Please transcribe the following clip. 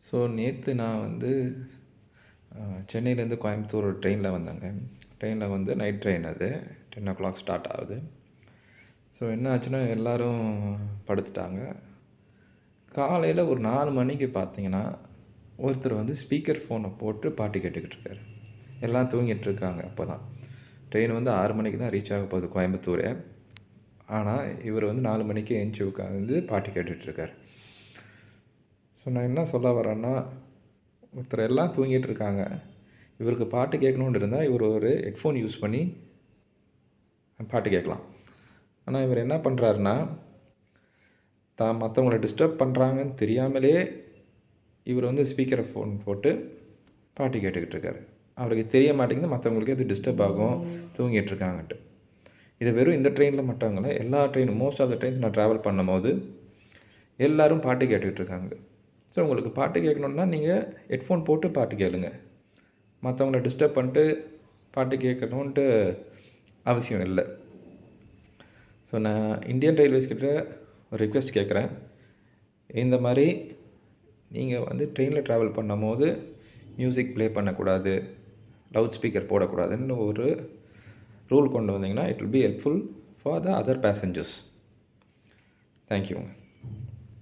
So நேற்று நான் வந்து சென்னையிலேருந்து கோயம்புத்தூர் ட்ரெயினில் வந்தேங்க. ட்ரெயினில் வந்து நைட் ட்ரெயின் அது 10 o'clock ஸ்டார்ட் ஆகுது. ஸோ என்ன ஆச்சுன்னா எல்லோரும் படுத்துட்டாங்க. காலையில் ஒரு 4 மணிக்கு பார்த்தீங்கன்னா ஒருத்தர் வந்து ஸ்பீக்கர் ஃபோனை போட்டு பாட்டு கேட்டுக்கிட்டு இருக்காரு. எல்லாம் தூங்கிட்டு இருக்காங்க. அப்போ தான் ட்ரெயின் வந்து 6 மணிக்கு தான் ரீச் ஆக போகுது கோயம்புத்தூர். ஆனால் இவர் வந்து 4 மணிக்கு எழுந்துச்சி உட்காந்து பாட்டு கேட்டுட்ருக்கார். ஸோ நான் என்ன சொல்ல வரேன்னா, ஒருத்தர் எல்லாம் தூங்கிட்டு இருக்காங்க. இவருக்கு பாட்டு கேட்கணுன்னு இருந்தால் இவர் ஒரு ஹெட்ஃபோன் யூஸ் பண்ணி பாட்டு கேட்கலாம். ஆனால் இவர் என்ன பண்ணுறாருன்னா, தான் மற்றவங்கள டிஸ்டர்ப் பண்ணுறாங்கன்னு தெரியாமலே இவர் வந்து ஸ்பீக்கர் ஃபோன் போட்டு பாட்டு கேட்டுக்கிட்டு இருக்காரு. அவருக்கு தெரிய மாட்டேங்குது மற்றவங்களுக்கு அது டிஸ்டர்ப் ஆகும் தூங்கிட்டுருக்காங்கன்ட்டு. இது வெறும் இந்த ட்ரெயினில் மட்டும் இல்லை, எல்லா ட்ரெயினும் மோஸ்ட் ஆஃப் த ட்ரெயின்ஸ் நான் ட்ராவல் பண்ணும்போது எல்லோரும் பாட்டு கேட்டுக்கிட்டு இருக்காங்க. ஸோ உங்களுக்கு பாட்டு கேட்கணுன்னா நீங்கள் ஹெட்ஃபோன் போட்டு பாட்டு கேளுங்க. மற்றவங்கள டிஸ்டர்ப் பண்ணிட்டு பாட்டு கேட்கணுன்ட்டு அவசியம் இல்லை. ஸோ நான் இந்தியன் ரயில்வேஸ் கிட்ட ஒரு ரிக்வெஸ்ட் கேட்குறேன். இந்த மாதிரி நீங்கள் வந்து ட்ரெயினில் ட்ராவல் பண்ணும்போது மியூசிக் ப்ளே பண்ணக்கூடாது, லவுட் ஸ்பீக்கர் போடக்கூடாதுன்னு ஒரு ரூல் கொண்டு வந்தீங்கன்னா it will be helpful for the other passengers. தேங்க்யூங்க.